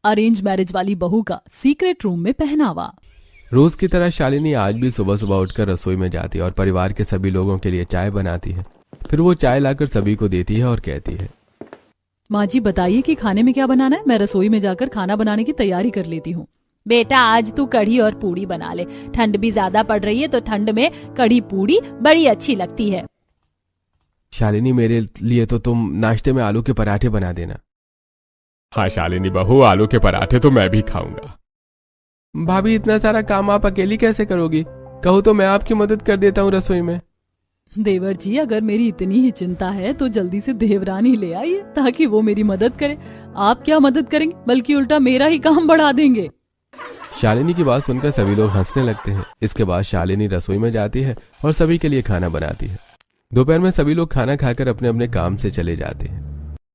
Arrange marriage वाली बहू का सीक्रेट रूम में पहनावा। रोज की तरह शालिनी आज भी सुबह सुबह उठकर रसोई में जाती है और परिवार के सभी लोगों के लिए चाय बनाती है। फिर वो चाय लाकर सभी को देती है और कहती है, माँ जी बताइए कि खाने में क्या बनाना है, मैं रसोई में जाकर खाना बनाने की तैयारी कर लेती हूँ। बेटा आज तू कढ़ी और पूड़ी बना ले, ठंड भी ज्यादा पड़ रही है तो ठंड में कढ़ी पूड़ी बड़ी अच्छी लगती है। शालिनी मेरे लिए तो तुम नाश्ते में आलू के पराठे बना देना। हाँ शालिनी बहू, आलू के पराठे तो मैं भी खाऊंगा। भाभी इतना सारा काम आप अकेली कैसे करोगी? कहो तो मैं आपकी मदद कर देता हूँ रसोई में। देवर जी अगर मेरी इतनी ही चिंता है तो जल्दी से देवरानी ले आइए ताकि वो मेरी मदद करे। आप क्या मदद करेंगे, बल्कि उल्टा मेरा ही काम बढ़ा देंगे। शालिनी की बात सुनकर सभी लोग हंसने लगते हैं। इसके बाद शालिनी रसोई में जाती है और सभी के लिए खाना बनाती है। दोपहर में सभी लोग खाना खाकर अपने अपने काम से चले जाते हैं।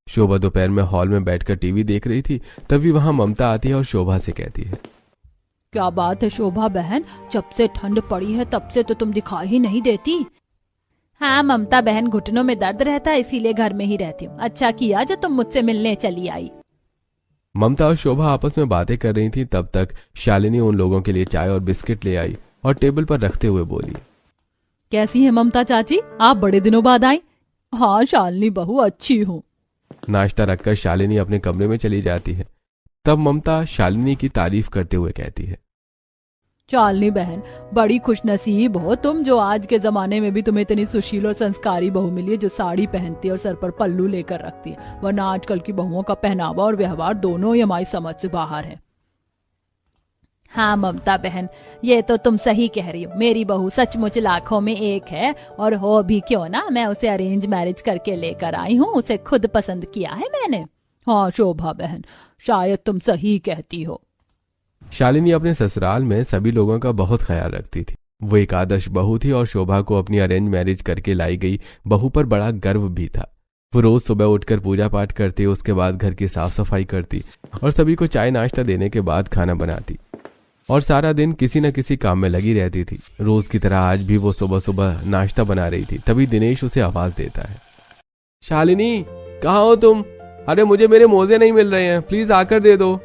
शोभा दोपहर में हॉल में बैठकर टीवी देख रही थी, तभी वहां ममता आती है और शोभा से कहती है, क्या बात है शोभा बहन, जब से ठंड पड़ी है तब से तो तुम दिखाई ही नहीं देती। हाँ ममता बहन, घुटनों में दर्द रहता है इसीलिए घर में ही रहती हूँ। अच्छा किया जो तुम मुझसे मिलने चली आई। ममता और शोभा आपस में बातें कर रही थी, तब तक शालिनी उन लोगों के लिए चाय और बिस्किट ले आई और टेबल पर रखते हुए बोली, कैसी है ममता चाची, आप बड़े दिनों बाद आई। हाँ शालिनी बहू अच्छी हूँ। नाश्ता रखकर शालिनी अपने कमरे में चली जाती है। तब ममता शालिनी की तारीफ करते हुए कहती है, शालिनी बहन बड़ी खुशनसीब हो तुम, जो आज के जमाने में भी तुम्हें इतनी सुशील और संस्कारी बहू मिली है जो साड़ी पहनती है और सर पर पल्लू लेकर रखती है। वरना आजकल की बहुओं का पहनावा और व्यवहार दोनों ही हमारी समझ से बाहर है। हाँ ममता बहन, ये तो तुम सही कह रही हो। मेरी बहू सचमुच लाखों में एक है, और हो भी क्यों ना, मैं उसे अरेंज मैरिज करके लेकर आई हूँ। उसे खुद पसंद किया है मैंने। हाँ शोभा बहन, शायद तुम सही कहती हो। शालिनी अपने ससुराल में सभी लोगों का बहुत ख्याल रखती थी। वो एक आदर्श बहू थी और शोभा को अपनी अरेंज मैरिज करके लाई गई बहू पर बड़ा गर्व भी था। वो रोज सुबह उठकर पूजा पाठ करती, उसके बाद घर की साफ सफाई करती और सभी को चाय नाश्ता देने के बाद खाना बनाती और सारा दिन किसी न किसी काम में लगी रहती थी। रोज की तरह आज भी वो सुबह सुबह नाश्ता बना रही थी। तभी दिनेश उसे आवाज देता है, शालिनी कहाँ हो तुम? अरे मुझे मेरे मोजे नहीं मिल रहे हैं, प्लीज आकर दे दो।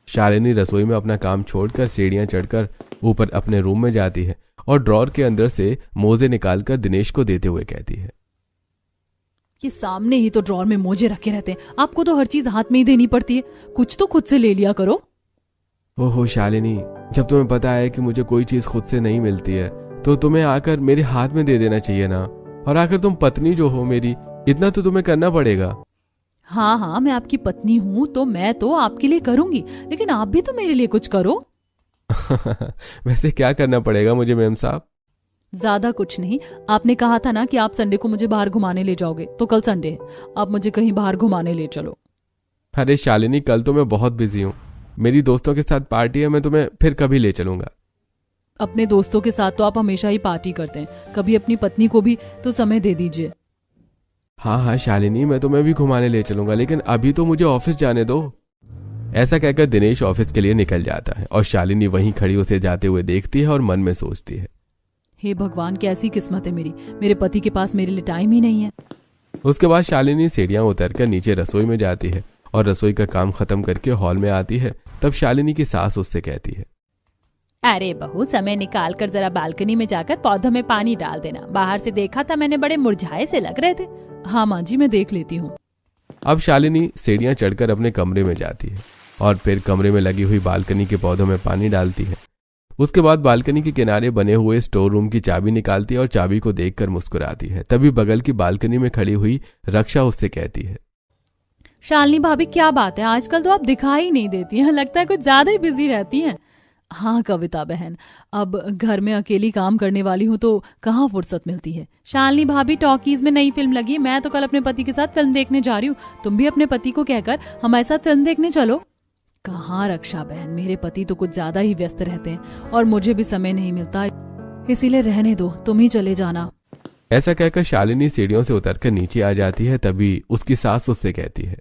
शालिनी रसोई में अपना काम छोड़कर सीढ़ियां चढ़कर ऊपर अपने रूम में जाती है और ड्रॉर के अंदर से मोजे निकालकर दिनेश को देते हुए कहती है, ये सामने ही तो ड्रॉर में मोजे रखे रहते हैं, आपको तो हर चीज हाथ में ही देनी पड़ती है, कुछ तो खुद से ले लिया करो। ओहो शालिनी, जब तुम्हें पता है कि मुझे कोई चीज खुद से नहीं मिलती है तो तुम्हें आकर मेरे हाथ में दे देना चाहिए ना। और आकर तुम पत्नी जो हो मेरी, इतना तो तुम्हें करना पड़ेगा। हाँ हाँ मैं आपकी पत्नी हूँ तो मैं तो आपके लिए करूंगी, लेकिन आप भी तो मेरे लिए कुछ करो। वैसे क्या करना पड़ेगा मुझे मेम साहब? ज्यादा कुछ नहीं, आपने कहा था ना कि आप संडे को मुझे बाहर घुमाने ले जाओगे, तो कल संडे है, आप मुझे कहीं बाहर घुमाने ले चलो। अरे शालिनी, कल तो मैं बहुत बिजी हूँ, मेरी दोस्तों के साथ पार्टी है, मैं तुम्हें फिर कभी ले चलूंगा। अपने दोस्तों के साथ तो आप हमेशा ही पार्टी करते हैं, कभी अपनी पत्नी को भी तो समय दे दीजिए। हाँ हाँ शालिनी, मैं तुम्हें भी घुमाने ले चलूंगा, लेकिन अभी तो मुझे ऑफिस जाने दो। ऐसा कहकर दिनेश ऑफिस के लिए निकल जाता है और शालिनी वहीं खड़ी उसे जाते हुए देखती है और मन में सोचती है, हे भगवान कैसी किस्मत है मेरी, मेरे पति के पास मेरे लिए टाइम ही नहीं है। उसके बाद शालिनी सीढ़ियां उतरकर नीचे रसोई में जाती है और रसोई का काम खत्म करके हॉल में आती है। तब शालिनी की सास उससे कहती है, अरे बहू, समय निकाल कर जरा बालकनी में जाकर पौधों में पानी डाल देना। बाहर से देखा था मैंने, बड़े मुरझाए से लग रहे थे। हाँ माँ जी, मैं देख लेती हूँ। अब शालिनी सीढ़ियां चढ़कर अपने कमरे में जाती है और फिर कमरे में लगी हुई बालकनी के पौधों में पानी डालती है। उसके बाद बालकनी के किनारे बने हुए स्टोर रूम की चाबी निकालती है और चाबी को देखकर मुस्कुराती है। तभी बगल की बालकनी में खड़ी हुई रक्षा उससे कहती है, शालिनी भाभी क्या बात है, आजकल तो आप दिखाई नहीं देती हैं, लगता है कुछ ज्यादा ही बिजी रहती हैं। हाँ कविता बहन, अब घर में अकेली काम करने वाली हूँ तो कहाँ फुर्सत मिलती है। शालिनी भाभी, टॉकीज में नई फिल्म लगी है, मैं तो कल अपने पति के साथ फिल्म देखने जा रही हूँ। तुम भी अपने पति को कहकर हमारे साथ फिल्म देखने चलो। कहाँ रक्षा बहन, मेरे पति तो कुछ ज्यादा ही व्यस्त रहते हैं और मुझे भी समय नहीं मिलता, इसीलिए रहने दो, तुम ही चले जाना। ऐसा कहकर शालिनी सीढ़ियों से उतरकर नीचे आ जाती है। तभी उसकी सास उससे कहती है,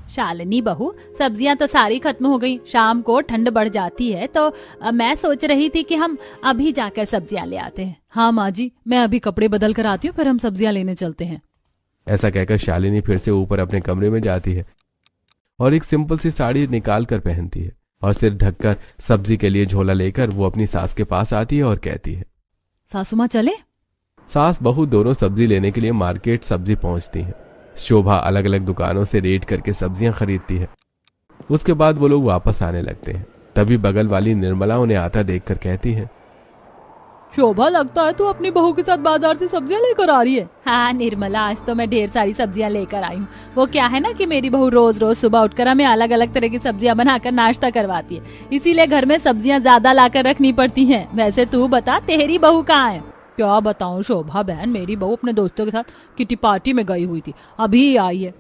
शालिनी बहू, सब्जियां तो सारी खत्म हो गई, शाम को ठंड बढ़ जाती है तो मैं सोच रही थी कि हम अभी जाकर सब्जियां ले आते हैं। हाँ माँ जी, मैं अभी कपड़े बदल कर आती हूँ, फिर हम सब्जियां लेने चलते हैं। ऐसा कहकर शालिनी फिर से ऊपर अपने कमरे में जाती है। और एक सिंपल सी साड़ी निकाल कर पहनती है और सिर ढककर सब्जी के लिए झोला लेकर वो अपनी सास के पास आती है और कहती है, सासू माँ चले? सास बहू दोनों सब्जी लेने के लिए मार्केट सब्जी पहुंचती हैं। शोभा अलग अलग दुकानों से रेड करके सब्जियां खरीदती है। उसके बाद वो लोग वापस आने लगते हैं। तभी बगल वाली निर्मला उन्हें आता देखकर कहती है, शोभा, लगता है तू अपनी बहू के साथ बाजार से सब्जियां लेकर आ रही है। हाँ निर्मला, आज तो मैं ढेर सारी सब्जियां लेकर आई हूँ। वो क्या है ना कि मेरी बहू रोज रोज सुबह उठकर हमें अलग अलग तरह की सब्जियां बनाकर नाश्ता करवाती है, इसीलिए घर में सब्जियां ज्यादा लाकर रखनी पड़ती हैं। वैसे तू बता, तेरी बहू कहाँ है? क्या बताऊं शोभा बहन, मेरी बहू अपने दोस्तों के साथ किटी पार्टी में गई हुई थी, अभी आई है।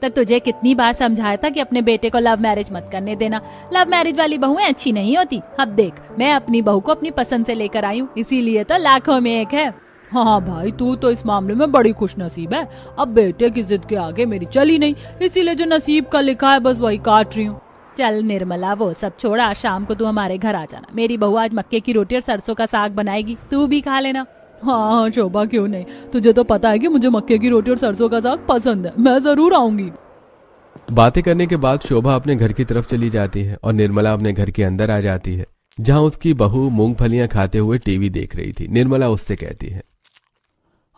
तो तुझे कितनी बार समझाया था कि अपने बेटे को लव मैरिज मत करने देना। लव मैरिज वाली बहुएं अच्छी नहीं होती। अब देख, मैं अपनी बहू को अपनी पसंद से लेकर आई हूँ, इसीलिए तो लाखों में एक है। हाँ भाई, तू तो इस मामले में बड़ी खुशनसीब है। अब बेटे की जिद के आगे मेरी चली नहीं, इसीलिए जो नसीब का लिखा है बस वही काट रही हूँ। चल निर्मला, वो सब छोड़, आज शाम को तू हमारे घर आ जाना। मेरी बहू आज मक्के की रोटी और सरसों का साग बनाएगी, तू भी खा लेना। हाँ शोभा, क्यों नहीं, तुझे तो पता है कि मुझे मक्के की रोटी और सरसों का साग पसंद है, मैं जरूर आऊंगी। बातें करने के बाद शोभा अपने घर की तरफ चली जाती है और निर्मला अपने घर के अंदर आ जाती है, जहां उसकी बहू मूंगफलियां खाते हुए टीवी देख रही थी। निर्मला उससे कहती है,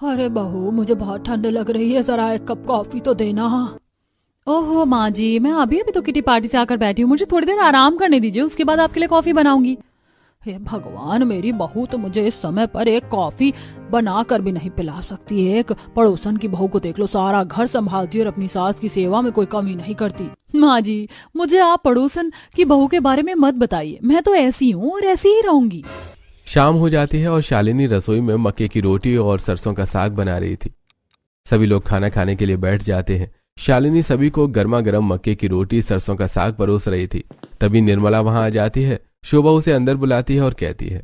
अरे बहू, मुझे बहुत ठंड लग रही है, जरा एक कप कॉफी तो देना। ओहो माँ जी, मैं अभी तो किटी पार्टी से आकर बैठी हूँ, मुझे थोड़ी देर आराम करने दीजिए, उसके बाद आपके लिए कॉफी बनाऊंगी। हे भगवान, मेरी बहू तो मुझे इस समय पर एक कॉफी बनाकर भी नहीं पिला सकती है। एक पड़ोसन की बहू को देख लो, सारा घर संभालती है और अपनी सास की सेवा में कोई कमी नहीं करती। माँ जी, मुझे आप पड़ोसन की बहू के बारे में मत बताइए, मैं तो ऐसी हूँ और ऐसी ही रहूंगी। शाम हो जाती है और शालिनी रसोई में मक्के की रोटी और सरसों का साग बना रही थी। सभी लोग खाना खाने के लिए बैठ जाते हैं। शालिनी सभी को गर्मा गर्म मक्के की रोटी सरसों का साग परोस रही थी। तभी निर्मला वहां आ जाती है। शोभा उसे अंदर बुलाती है और कहती है,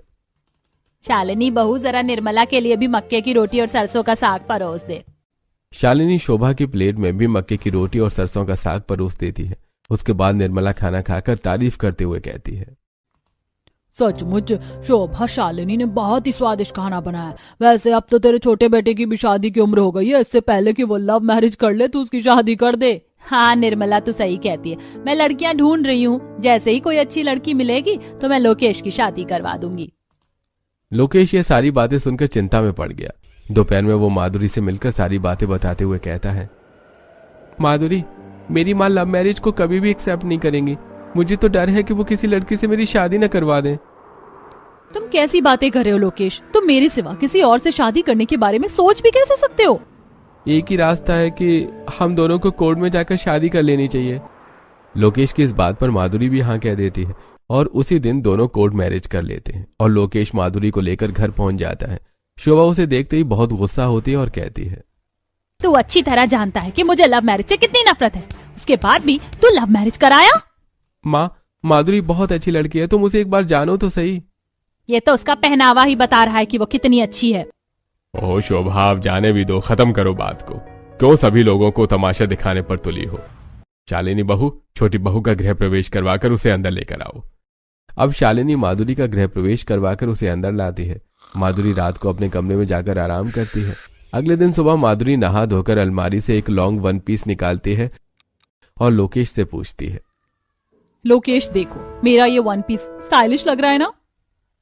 शालिनी बहू, जरा निर्मला के लिए भी मक्के की रोटी और सरसों का साग परोस दे। शालिनी शोभा की प्लेट में भी मक्के की रोटी और सरसों का साग परोस देती है। उसके बाद निर्मला खाना खाकर तारीफ करते हुए कहती है, सचमुच शोभा, शालिनी ने बहुत ही स्वादिष्ट खाना बनाया। वैसे अब तो तेरे छोटे बेटे की भी शादी की उम्र हो गई है, इससे पहले कि वो लव मैरिज कर ले, तू उसकी शादी कर दे। हाँ निर्मला, तू सही कहती है, मैं लड़कियां ढूंढ रही हूँ। जैसे ही कोई अच्छी लड़की मिलेगी तो मैं लोकेश की शादी करवा दूंगी। लोकेश ये सारी बातें सुनकर चिंता में पड़ गया। दोपहर में वो माधुरी से मिलकर सारी बातें बताते हुए कहता है, माधुरी, मेरी माँ लव मैरिज को कभी भी एक्सेप्ट नहीं करेंगी। मुझे तो डर है कि वो किसी लड़की से मेरी शादी न करवा दें। तुम कैसी बातें कर रहे हो लोकेश? तुम मेरे सिवा किसी और से शादी करने के बारे में सोच भी कैसे सकते हो? एक ही रास्ता है कि हम दोनों को कोर्ट में जाकर शादी कर लेनी चाहिए। लोकेश की इस बात पर माधुरी भी हाँ कह देती है और उसी दिन दोनों कोर्ट मैरिज कर लेते हैं और लोकेश माधुरी को लेकर घर पहुंच जाता है। शोभा उसे देखते ही बहुत गुस्सा होती है और कहती है, तू अच्छी तरह जानता है कि मुझे लव मैरिज से कितनी नफरत है, उसके बाद भी तू लव मैरिज कराया। माँ, माधुरी बहुत अच्छी लड़की है, तुम उसे एक बार जानो तो सही। ये तो उसका पहनावा ही बता रहा है कि वो कितनी अच्छी है। ओह शोभा, आप जाने भी दो, खत्म करो बात को। क्यों सभी लोगों को तमाशा दिखाने पर तुली हो? शालिनी बहू, छोटी बहू का गृह प्रवेश करवाकर उसे अंदर लेकर आओ। अब शालिनी माधुरी का गृह प्रवेश करवाकर उसे अंदर लाती है। माधुरी रात को अपने कमरे में जाकर आराम करती है। अगले दिन सुबह माधुरी नहा धोकर अलमारी से एक लॉन्ग वन पीस निकालती है और लोकेश से पूछती है, लोकेश देखो, मेरा ये वन पीस स्टाइलिश लग रहा है ना?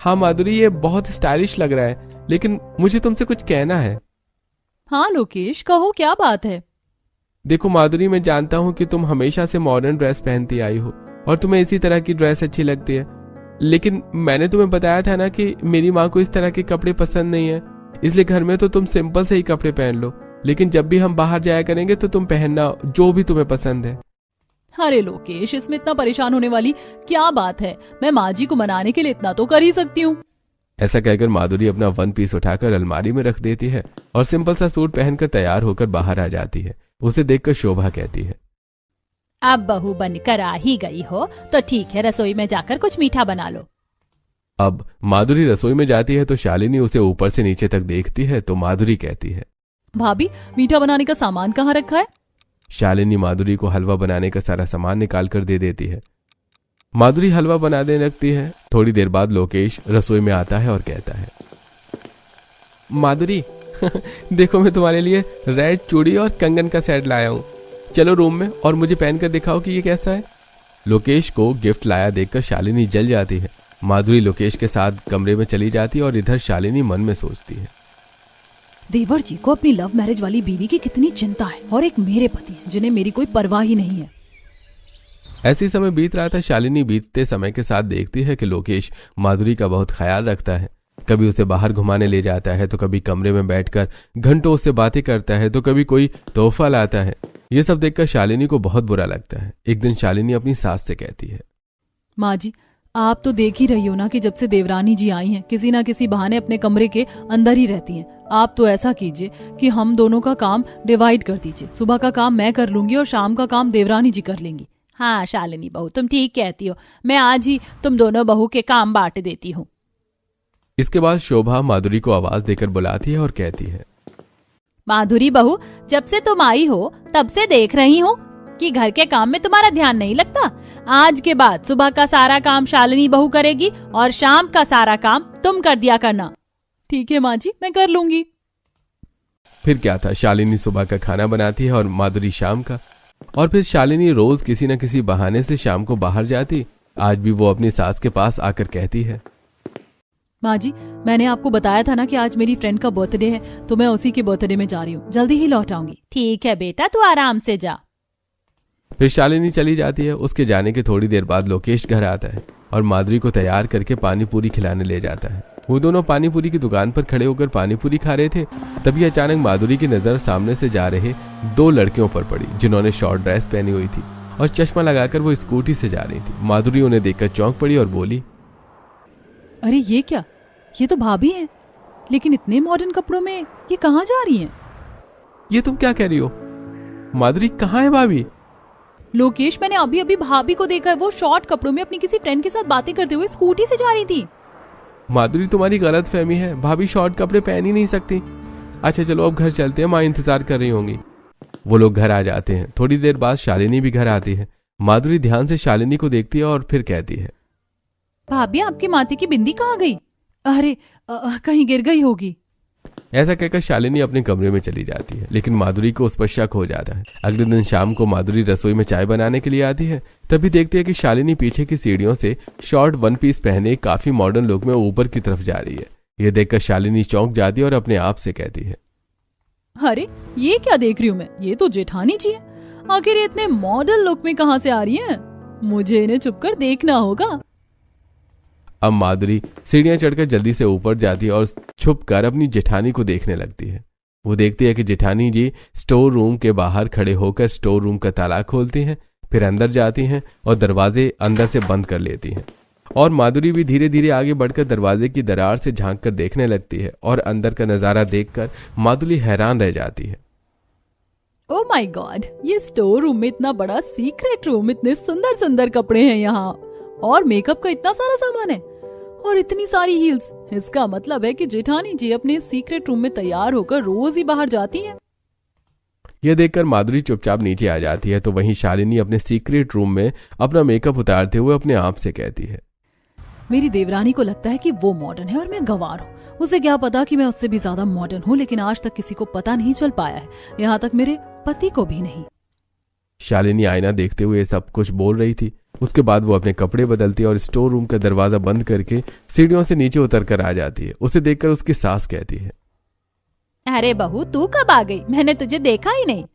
हाँ माधुरी, ये बहुत स्टाइलिश लग रहा है, लेकिन मुझे तुमसे कुछ कहना है। हाँ लोकेश, कहो, क्या बात है? देखो माधुरी, मैं जानता हूँ कि तुम हमेशा से मॉडर्न ड्रेस पहनती आई हो और तुम्हें इसी तरह की ड्रेस अच्छी लगती है, लेकिन मैंने तुम्हें बताया था ना कि मेरी माँ को इस तरह के कपड़े पसंद नहीं है, इसलिए घर में तो तुम सिंपल से ही कपड़े पहन लो, लेकिन जब भी हम बाहर जाया करेंगे तो तुम पहनना जो भी तुम्हें पसंद है। अरे लोकेश, इसमें इतना परेशान होने वाली क्या बात है? मैं माँ जी को मनाने के लिए इतना तो कर ही सकती हूँ। ऐसा कहकर माधुरी अपना वन पीस उठाकर अलमारी में रख देती है और सिंपल सा सूट पहनकर तैयार होकर बाहर आ जाती है। उसे देखकर शोभा कहती है, अब बहू बनकर आ ही गई हो तो ठीक है, रसोई में जाकर कुछ मीठा बना लो। अब माधुरी रसोई में जाती है तो शालिनी उसे ऊपर से नीचे तक देखती है तो माधुरी कहती है, भाभी, मीठा बनाने का सामान कहाँ रखा है? शालिनी माधुरी को हलवा बनाने का सारा सामान निकाल कर दे देती है। माधुरी हलवा बनाने लगती है। थोड़ी देर बाद लोकेश रसोई में आता है और कहता है, माधुरी देखो, मैं तुम्हारे लिए रेड चूड़ी और कंगन का सेट लाया हूँ। चलो रूम में और मुझे पहनकर दिखाओ कि ये कैसा है। लोकेश को गिफ्ट लाया देखकर शालिनी जल जाती है। माधुरी लोकेश के साथ कमरे में चली जाती है और इधर शालिनी मन में सोचती है, देवर जी को अपनी लव मैरिज वाली बीवी की कितनी चिंता है, और एक मेरे पति हैं जिन्हें मेरी कोई परवाह ही नहीं है। ऐसी समय बीत रहा था। शालिनी बीतते समय के साथ देखती है कि लोकेश माधुरी का बहुत ख्याल रखता है। कभी उसे बाहर घुमाने ले जाता है, तो कभी कमरे में बैठकर घंटों उससे बातें करता है, तो कभी कोई तोहफा लाता है। ये सब देखकर शालिनी को बहुत बुरा लगता है। एक दिन शालिनी अपनी सास से कहती है, माँ जी, आप तो देख ही रही हो ना कि जब से देवरानी जी आई हैं, किसी ना किसी बहाने अपने कमरे के अंदर ही रहती हैं। आप तो ऐसा कीजिए कि हम दोनों का काम डिवाइड कर दीजिए। सुबह का काम मैं कर लूंगी और शाम का काम देवरानी जी कर लेंगी। हाँ शालिनी बहू, तुम ठीक कहती हो। मैं आज ही तुम दोनों बहू के काम बांट देती हूँ। इसके बाद शोभा माधुरी को आवाज देकर बुलाती है और कहती है, माधुरी बहू, जब से तुम आई हो तब से देख रही हूँ कि घर के काम में तुम्हारा ध्यान नहीं लगता। आज के बाद सुबह का सारा काम शालिनी बहू करेगी और शाम का सारा काम तुम कर दिया करना। ठीक है माँ जी, मैं कर लूंगी। फिर क्या था, शालिनी सुबह का खाना बनाती है और माधुरी शाम का। और फिर शालिनी रोज किसी न किसी बहाने से शाम को बाहर जाती। आज भी वो अपनी सास के पास आकर कहती है, माँ जी, मैंने आपको बताया था ना कि आज मेरी फ्रेंड का बर्थडे है, तो मैं उसी के बर्थडे में जा रही हूँ। जल्दी ही लौट आऊंगी। ठीक है बेटा, तू आराम से जा। फिर शालिनी चली जाती है। उसके जाने के थोड़ी देर बाद लोकेश घर आता है और माधुरी को तैयार करके पानी पूरी खिलाने ले जाता है। वो दोनों पानी पूरी की दुकान पर खड़े होकर पानी पूरी खा रहे थे। तभी अचानक माधुरी की नजर सामने से जा रहे दो लड़कियों पर पड़ी, जिन्होंने शॉर्ट ड्रेस पहनी हुई थी और चश्मा लगाकर वो स्कूटी से जा रही थी। माधुरी उन्हें देखकर चौंक पड़ी और बोली, अरे ये क्या, ये तो भाभी हैं, लेकिन इतने मॉडर्न कपड़ों में ये कहाँ जा रही हैं? ये तुम क्या कह रही हो? माधुरी, कहाँ है भाभी? लोकेश, मैंने अभी अभी भाभी को देखा है। वो शॉर्ट कपड़ों में अपनी किसी फ्रेंड के साथ बातें करते हुए स्कूटी से जा रही थी। माधुरी, तुम्हारी गलत फहमी है। भाभी शॉर्ट कपड़े पहन ही नहीं सकती। अच्छा चलो अब घर चलते हैं, माँ इंतजार कर रही होंगी। वो लोग घर आ जाते हैं। थोड़ी देर बाद शालिनी भी घर आती है। माधुरी ध्यान से शालिनी को देखती है और फिर कहती है, भाभी, आपकी माथे की बिंदी कहाँ गई? अरे कहीं गिर गई होगी। ऐसा कहकर शालिनी अपने कमरे में चली जाती है, लेकिन माधुरी को उस पर शक हो जाता है। अगले दिन शाम को माधुरी रसोई में चाय बनाने के लिए आती है। तभी देखती है कि शालिनी पीछे की सीढ़ियों से शॉर्ट वन पीस पहने काफी मॉडर्न लुक में ऊपर की तरफ जा रही है। ये देखकर शालिनी चौंक जाती है और अपने आप से कहती है, अरे ये क्या देख रही हूँ मैं? ये तो जेठानी जी है। आखिर ये इतने मॉडर्न लुक में कहाँ से आ रही है? मुझे इन्हें छुपकर देखना होगा। अब माधुरी सीढ़ियां चढ़कर जल्दी से ऊपर जाती है और छुपकर अपनी जेठानी को देखने लगती है। वो देखती है कि जेठानी जी स्टोर रूम के बाहर खड़े होकर स्टोर रूम का ताला खोलती हैं, फिर अंदर जाती हैं और दरवाजे अंदर से बंद कर लेती हैं। और माधुरी भी धीरे धीरे आगे बढ़कर दरवाजे की दरार से झांक कर देखने लगती है और अंदर का नजारा देखकर माधुरी हैरान रह जाती है। ओह माय गॉड, ये स्टोर रूम में इतना बड़ा सीक्रेट रूम, इतने सुंदर सुंदर कपड़े हैं यहाँ, और मेकअप का इतना सारा सामान है, और इतनी सारी हील्स। इसका मतलब है कि जेठानी जी अपने सीक्रेट रूम में तैयार होकर रोज ही बाहर जाती हैं। यह देखकर माधुरी चुपचाप नीचे आ जाती है। तो वहीं शालिनी अपने सीक्रेट रूम में अपना मेकअप उतारते हुए अपने आप से कहती है, मेरी देवरानी को लगता है कि वो मॉडर्न है और मैं गंवार हूँ। उसे क्या पता कि मैं उससे भी ज्यादा मॉडर्न हूँ, लेकिन आज तक किसी को पता नहीं चल पाया है, यहाँ तक मेरे पति को भी नहीं। शालिनी आईना देखते हुए सब कुछ बोल रही थी। उसके बाद वो अपने कपड़े बदलती और स्टोर रूम का दरवाजा बंद करके सीढ़ियों से नीचे उतर कर आ जाती है। उसे देखकर उसकी सास कहती है, अरे बहू, तू कब आ गई? मैंने तुझे देखा ही नहीं।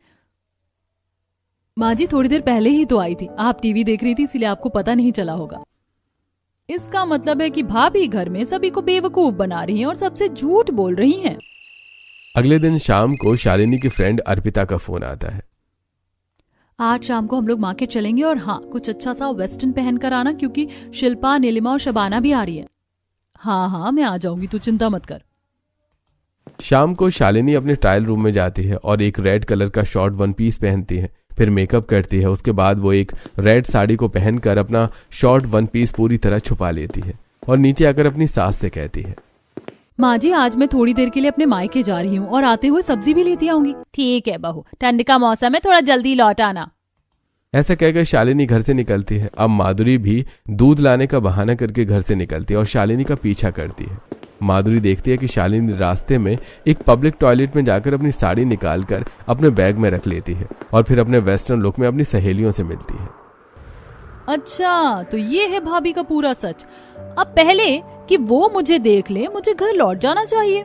माँ जी, थोड़ी देर पहले ही तो आई थी। आप टीवी देख रही थी, इसलिए आपको पता नहीं चला होगा। इसका मतलब है कि भाभी घर में सभी को बेवकूफ बना रही हैं और सबसे झूठ बोल रही हैं। अगले दिन शाम को शालिनी की फ्रेंड अर्पिता का फोन आता है। आज शाम को हम लोग मार्केट चलेंगे, और हाँ, कुछ अच्छा सा वेस्टर्न पहन कर आना, क्योंकि शिल्पा, नीलिमा और शबाना भी आ रही है। हाँ हाँ, मैं आ जाऊंगी, तू चिंता मत कर। शाम को शालिनी अपने ट्रायल रूम में जाती है और एक रेड कलर का शॉर्ट वन पीस पहनती है, फिर मेकअप करती है। उसके बाद वो एक रेड साड़ी को पहनकर अपना शॉर्ट वन पीस पूरी तरह छुपा लेती है और नीचे आकर अपनी सास से कहती है, माँ जी, आज मैं थोड़ी देर के लिए अपने मायके जा रही हूँ और आते हुए सब्जी भी लेती आऊंगी। ठीक है बहू, ठंड का मौसम है, थोड़ा जल्दी लौट आना। ऐसा कहकर शालिनी घर से निकलती है। अब माधुरी भी दूध लाने का बहाना करके घर से निकलती है और शालिनी का पीछा करती है। माधुरी देखती है कि शालिनी रास्ते में एक पब्लिक टॉयलेट में जाकर अपनी साड़ी निकालकर अपने बैग में रख लेती है और फिर अपने वेस्टर्न लुक में अपनी सहेलियों से मिलती है। अच्छा, तो ये है भाभी का पूरा सच। अब पहले कि वो मुझे देख ले, मुझे घर लौट जाना चाहिए।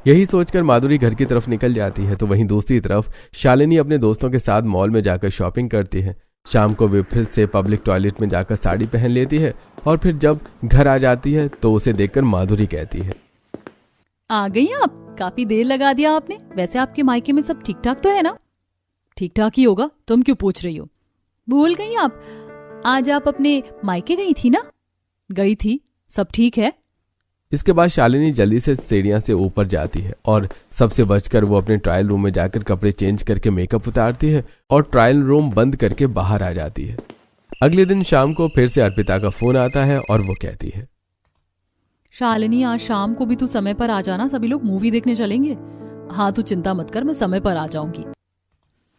यही सोचकर माधुरी घर की तरफ निकल जाती है तो वहीं दूसरी तरफ शालिनी अपने दोस्तों के साथ मॉल में जाकर शॉपिंग करती है। शाम को वे फिर से पब्लिक टॉयलेट में जाकर साड़ी पहन लेती है और फिर जब घर आ जाती है तो उसे देखकर माधुरी कहती है, आ गई आप? काफी देर लगा दिया आपने। वैसे आपके मायके में सब ठीक ठाक तो है ना? ठीक ठाक ही होगा, तुम क्यों पूछ रही हो? भूल गई आप? आज आप अपने मायके गई थी ना? गई थी, सब ठीक है। इसके बाद शालिनी जल्दी से सीढ़ियां से ऊपर जाती है और सबसे बचकर वो अपने ट्रायल रूम में जाकर कपड़े चेंज करके मेकअप उतारती है और ट्रायल रूम बंद करके बाहर आ जाती है। अगले दिन शाम को फिर से अर्पिता का फोन आता है और वो कहती है, शालिनी, आज शाम को भी तू समय पर आ जाना, सभी लोग मूवी देखने चलेंगे। हाँ, तू चिंता मत कर, मैं समय पर आ जाऊंगी।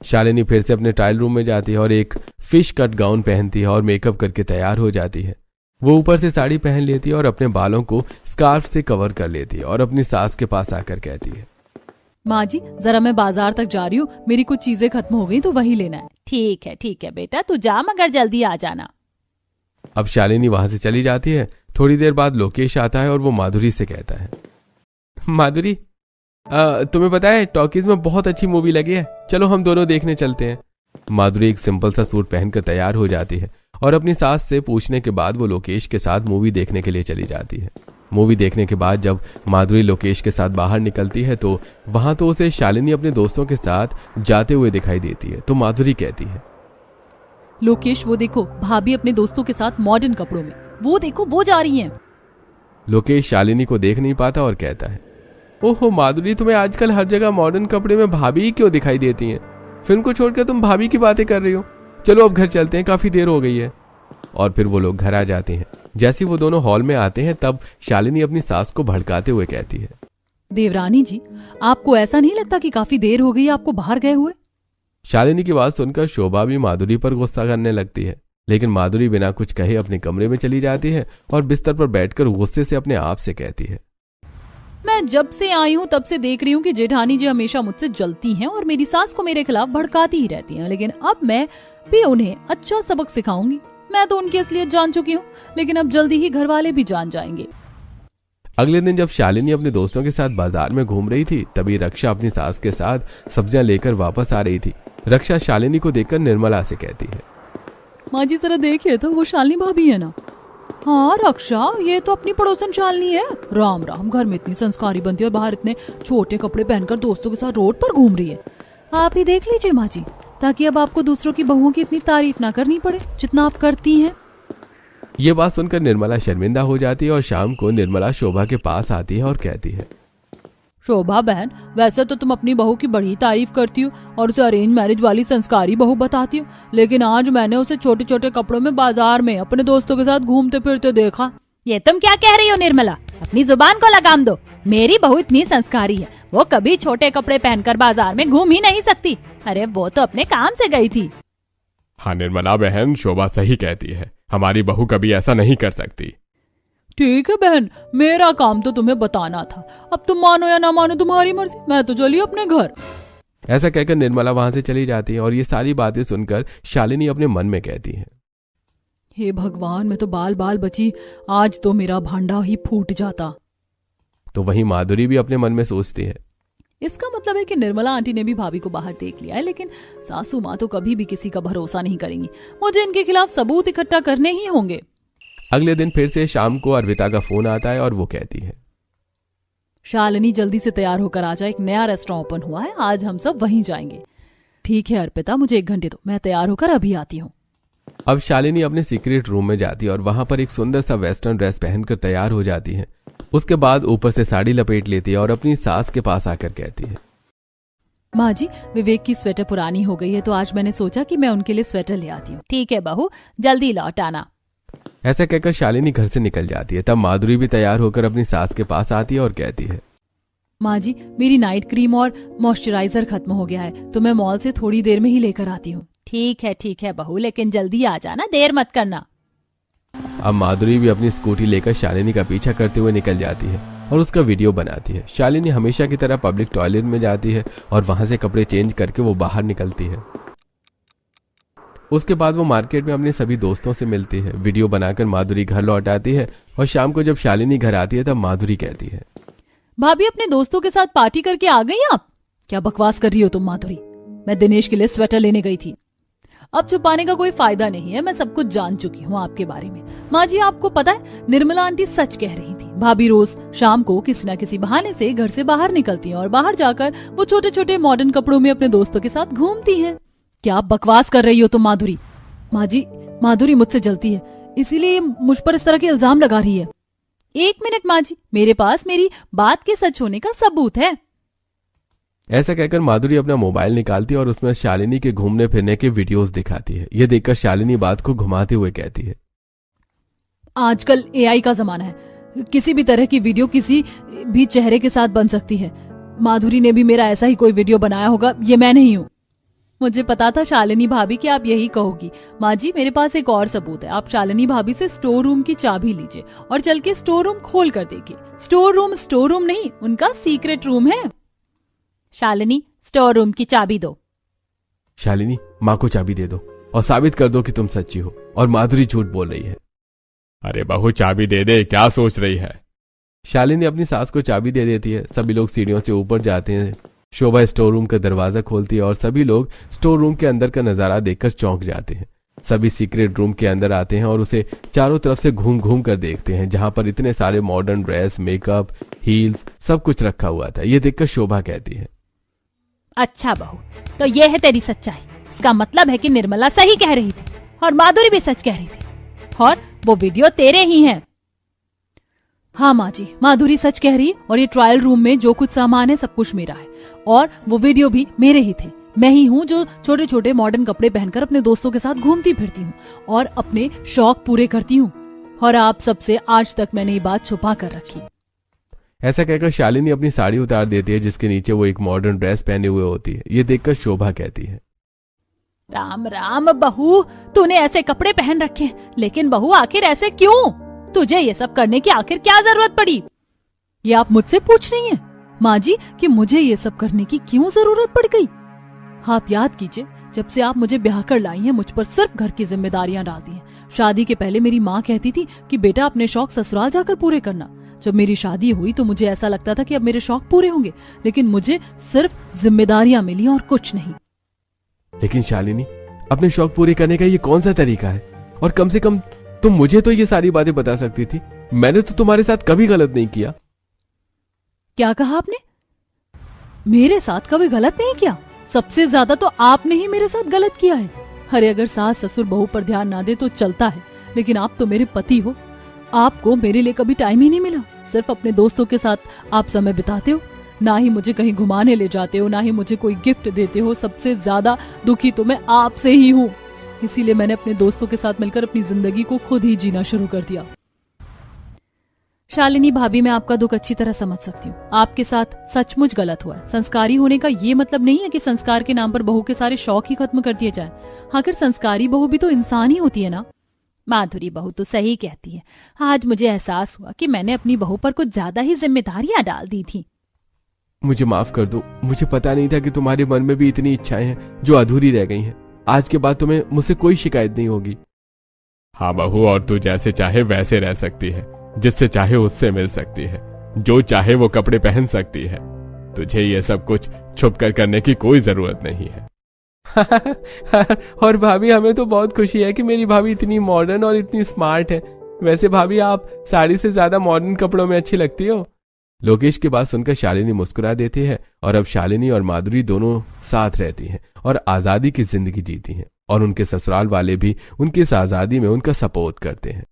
शालिनी फिर से अपने ट्रायल रूम में जाती है और एक फिश कट गाउन पहनती है और मेकअप करके तैयार हो जाती है। वो ऊपर से साड़ी पहन लेती है और अपने बालों को स्कार्फ से कवर कर लेती है और अपनी सास के पास आकर कहती है, माँ जी, जरा मैं बाजार तक जा रही हूँ, मेरी कुछ चीजें खत्म हो गई तो वही लेना है। ठीक है बेटा, तू जा, मगर जल्दी आ जाना। अब शालिनी वहां से चली जाती है। थोड़ी देर बाद लोकेश आता है और वो माधुरी से कहता है, माधुरी, तुम्हें पता है टॉकीज में बहुत अच्छी मूवी लगी है, चलो हम दोनों देखने चलते हैं। माधुरी एक सिंपल सा सूट पहनकर तैयार हो जाती है और अपनी सास से पूछने के बाद वो लोकेश के साथ मूवी देखने के लिए चली जाती है। मूवी देखने के बाद जब माधुरी लोकेश के साथ बाहर निकलती है तो वहां तो उसे शालिनी अपने दोस्तों के साथ जाते हुए दिखाई देती है। तो माधुरी कहती है, लोकेश, वो देखो भाभी अपने दोस्तों के साथ मॉडर्न कपड़ों में, वो देखो वो जा रही हैं। लोकेश शालिनी को देख नहीं पाता और कहता है, ओहो माधुरी, तुम्हें आजकल हर जगह मॉडर्न कपड़े में भाभी ही क्यों दिखाई देती हैं? फिल्म को छोड़कर तुम भाभी की बातें कर रही हो। चलो अब घर चलते हैं, काफी देर हो गई है। और फिर वो लोग घर आ जाते हैं। जैसे वो दोनों हॉल में आते हैं तब शालिनी अपनी सास को भड़काते हुए कहती है, देवरानी जी, आपको ऐसा नहीं लगता कि काफी देर हो गई आपको बाहर गए हुए? शालिनी की बात सुनकर शोभा भी माधुरी पर गुस्सा करने लगती है, लेकिन माधुरी बिना कुछ कहे अपने कमरे में चली जाती है और बिस्तर पर बैठकर गुस्से से अपने आप से कहती है, मैं जब से आई हूँ तब से देख रही हूँ कि जेठानी जी हमेशा मुझसे जलती हैं और मेरी सास को मेरे खिलाफ भड़काती ही रहती हैं, लेकिन अब मैं भी उन्हें अच्छा सबक सिखाऊंगी। मैं तो उनकी असलियत जान चुकी हूँ, लेकिन अब जल्दी ही घर वाले भी जान जाएंगे। अगले दिन जब शालिनी अपने दोस्तों के साथ बाजार में घूम रही थी तभी रक्षा अपनी सास के साथ सब्जियां लेकर वापस आ रही थी। रक्षा शालिनी को देखकर निर्मला से कहती है, माँ जी जरा देखिए तो, वो शालिनी भाभी है ना? हाँ रक्षा, ये तो अपनी पड़ोसन शालिनी है। राम राम, घर में इतनी संस्कारी बनती है और बाहर इतने छोटे कपड़े पहनकर दोस्तों के साथ रोड पर घूम रही है। आप ही देख लीजिए माँ जी, ताकि अब आपको दूसरों की बहुओं की इतनी तारीफ ना करनी पड़े जितना आप करती हैं। ये बात सुनकर निर्मला शर्मिंदा हो जाती है और शाम को निर्मला शोभा के पास आती है और कहती है, शोभा बहन, वैसे तो तुम अपनी बहू की बड़ी तारीफ करती हो और उसे अरेंज मैरिज वाली संस्कारी बहू बताती हो, लेकिन आज मैंने उसे छोटे छोटे कपड़ों में बाजार में अपने दोस्तों के साथ घूमते फिरते देखा। ये तुम क्या कह रही हो निर्मला? अपनी जुबान को लगाम दो। मेरी बहू इतनी संस्कारी है, वो कभी छोटे कपड़े पहनकर बाजार में घूम ही नहीं सकती। अरे वो तो अपने काम से गई थी। हाँ निर्मला बहन, शोभा सही कहती है, हमारी बहू कभी ऐसा नहीं कर सकती। ठीक है बहन, मेरा काम तो तुम्हें बताना था, अब तुम मानो या ना मानो तुम्हारी मर्जी, मैं तो चली अपने घर। ऐसा कहकर निर्मला वहां से चली जाती है और ये सारी बातें सुनकर शालिनी अपने मन में कहती है, हे भगवान, मैं तो बाल बाल बची, आज तो मेरा भांडा ही फूट जाता। तो वहीं माधुरी भी अपने मन में सोचती है, इसका मतलब है कि निर्मला आंटी ने भी भाभी को बाहर देख लिया है, लेकिन सासू माँ तो कभी भी किसी का भरोसा नहीं करेंगी। मुझे इनके खिलाफ सबूत इकट्ठा करने ही होंगे। अगले दिन फिर से शाम को अर्पिता का फोन आता है और वो कहती है, शालिनी जल्दी से तैयार होकर आ जाए, एक नया रेस्टोरेंट ओपन हुआ है, आज हम सब वहीं जाएंगे। ठीक है अर्पिता, मुझे 1 घंटे दो, मैं तैयार होकर अभी आती हूँ। अब शालिनी अपने सीक्रेट रूम में जाती है और वहां पर एक सुंदर सा वेस्टर्न ड्रेस पहनकर तैयार हो जाती है। उसके बाद ऊपर से साड़ी लपेट लेती है और अपनी सास के पास आकर कहती है, माँ जी, विवेक की स्वेटर पुरानी हो गई है तो आज मैंने सोचा कि मैं उनके लिए स्वेटर ले आती हूँ। ठीक है बहू, जल्दी लौट आना। ऐसा कहकर शालिनी घर से निकल जाती है। तब माधुरी भी तैयार होकर अपनी सास के पास आती है और कहती है, माँ जी, मेरी नाइट क्रीम और मॉइस्चराइजर खत्म हो गया है, तो मैं मॉल से थोड़ी देर में ही लेकर आती हूँ। ठीक है बहू, लेकिन जल्दी आ जाना, देर मत करना। अब माधुरी भी अपनी स्कूटी लेकर शालिनी का पीछा करते हुए निकल जाती है और उसका वीडियो बनाती है। शालिनी हमेशा की तरह पब्लिक टॉयलेट में जाती है और वहां से कपड़े चेंज करके वो बाहर निकलती है। उसके बाद वो मार्केट में अपने सभी दोस्तों से मिलती है। वीडियो बनाकर माधुरी घर लौट आती है और शाम को जब शालिनी घर आती है तब माधुरी कहती है, भाभी अपने दोस्तों के साथ पार्टी करके आ गई आप? क्या बकवास कर रही हो तुम माधुरी? मैं दिनेश के लिए स्वेटर लेने गई थी। अब छुपाने का कोई फायदा नहीं है, मैं सब कुछ जान चुकी हूँ आपके बारे में। माँ जी आपको पता है, निर्मला आंटी सच कह रही थी। भाभी रोज शाम को किसी न किसी बहाने से घर से बाहर निकलती हैं और बाहर जाकर वो छोटे छोटे मॉडर्न कपड़ों में अपने दोस्तों के साथ घूमती हैं। क्या बकवास कर रही हो तुम माधुरी? माँ जी, माधुरी मुझसे जलती है, इसीलिए मुझ पर इस तरह के इल्जाम लगा रही है। 1 मिनट माँ जी, मेरे पास मेरी बात के सच होने का सबूत है। ऐसा कहकर माधुरी अपना मोबाइल निकालती है और उसमें शालिनी के घूमने फिरने के वीडियोस दिखाती है। यह देखकर शालिनी बात को घुमाते हुए कहती है, आजकल AI का जमाना है, किसी भी तरह की वीडियो किसी भी चेहरे के साथ बन सकती है। माधुरी ने भी मेरा ऐसा ही कोई वीडियो बनाया होगा, ये मैं नहीं हूँ। मुझे पता था शालिनी भाभी कि आप यही कहोगी। माँ जी मेरे पास एक और सबूत है। आप शालिनी भाभी से स्टोर रूम की चाबी लीजिए और चल के स्टोर रूम खोल कर देखिए। स्टोर रूम नहीं, उनका सीक्रेट रूम है। शालिनी स्टोर रूम की चाबी दो। शालिनी माँ को चाबी दे दो और साबित कर दो कि तुम सच्ची हो और माधुरी झूठ बोल रही है। अरे बहू चाबी दे दे, क्या सोच रही है? शालिनी अपनी सास को चाबी दे देती है। सभी लोग सीढ़ियों से ऊपर जाते हैं। शोभा स्टोर रूम का दरवाजा खोलती है और सभी लोग स्टोर रूम के अंदर का नजारा देखकर चौंक जाते हैं। सभी सीक्रेट रूम के अंदर आते हैं और उसे चारों तरफ से घूम घूम कर देखते हैं, जहां पर इतने सारे मॉडर्न ड्रेस, मेकअप, हील्स सब कुछ रखा हुआ था। ये देखकर शोभा कहती है, अच्छा बहू, तो ये है तेरी सच्चाई। इसका मतलब है कि निर्मला सही कह रही थी और माधुरी भी सच कह रही थी और वो वीडियो तेरे ही हैं। हाँ माँ जी, माधुरी सच कह रही है और ये ट्रायल रूम में जो कुछ सामान है सब कुछ मेरा है और वो वीडियो भी मेरे ही थे। मैं ही हूँ जो छोटे छोटे मॉडर्न कपड़े पहनकर अपने दोस्तों के साथ घूमती फिरती हूँ और अपने शौक पूरे करती हूँ और आप सबसे आज तक मैंने ये बात छुपा कर रखी। ऐसा कहकर शालिनी अपनी साड़ी उतार देती है जिसके नीचे वो एक मॉडर्न ड्रेस पहने हुए होती है। ये देखकर शोभा कहती है, राम राम बहू, तूने ऐसे कपड़े पहन रखे, लेकिन बहू आखिर ऐसे क्यों? तुझे ये सब करने की आखिर क्या जरूरत पड़ी? ये आप मुझसे पूछ रही हैं माँ जी कि मुझे ये सब करने की क्यों जरूरत पड़ गई? आप याद कीजिए, जब से आप मुझे ब्याह कर लाई हैं मुझ पर सिर्फ घर की जिम्मेदारियां डाल दी हैं। शादी के पहले मेरी माँ कहती थी कि बेटा अपने शौक ससुराल जाकर पूरे करना। जब मेरी शादी हुई तो मुझे ऐसा लगता था कि अब मेरे शौक पूरे होंगे, लेकिन मुझे सिर्फ जिम्मेदारियां मिली और कुछ नहीं। लेकिन शालिनी, अपने शौक पूरे करने का ये कौन सा तरीका है? और कम से कम तुम मुझे तो ये सारी बातें बता सकती थी। मैंने तो तुम्हारे साथ कभी गलत नहीं किया। क्या कहा आपने? मेरे साथ कभी गलत नहीं किया? सबसे ज्यादा तो आपने ही मेरे साथ गलत किया है। अरे अगर सास ससुर बहू पर ध्यान ना दे तो चलता है, लेकिन आप तो मेरे पति हो। आपको मेरे लिए कभी टाइम ही नहीं मिला। सिर्फ अपने दोस्तों के साथ आप समय बिताते हो, ना ही मुझे कहीं घुमाने ले जाते हो, ना ही मुझे कोई गिफ्ट देते हो। सबसे ज्यादा दुखी तो मैं आपसे ही हूँ। इसीलिए मैंने अपने दोस्तों के साथ मिलकर अपनी जिंदगी को खुद ही जीना शुरू कर दिया। शालिनी भाभी, मैं आपका दुख अच्छी तरह समझ सकती हूँ। आपके साथ सचमुच गलत हुआ है। संस्कारी होने का ये मतलब नहीं है कि संस्कार के नाम पर बहू के सारे शौक ही खत्म कर दिए जाएं। आखिर संस्कारी बहू भी तो इंसान ही होती है ना। माधुरी बहू तो सही कहती है। आज मुझे एहसास हुआ कि मैंने अपनी बहू पर कुछ ज्यादा ही जिम्मेदारियां डाल दी थी। मुझे माफ कर दो। मुझे पता नहीं था कि तुम्हारे मन में भी इतनी इच्छाएं हैं जो अधूरी रह गई हैं। आज के बाद तुम्हें मुझसे कोई शिकायत नहीं होगी। हाँ बहू, और तू जैसे चाहे वैसे रह सकती है, जिससे चाहे उससे मिल सकती है, जो चाहे वो कपड़े पहन सकती है। तुझे ये सब कुछ छुप कर करने की कोई जरूरत नहीं है। और भाभी, हमें तो बहुत खुशी है कि मेरी भाभी इतनी मॉडर्न और इतनी स्मार्ट है। वैसे भाभी, आप साड़ी से ज्यादा मॉडर्न कपड़ों में अच्छी लगती हो। लोकेश की बात सुनकर शालिनी मुस्कुरा देती है और अब शालिनी और माधुरी दोनों साथ रहती हैं और आजादी की जिंदगी जीती हैं और उनके ससुराल वाले भी उनकी इस आजादी में उनका सपोर्ट करते हैं।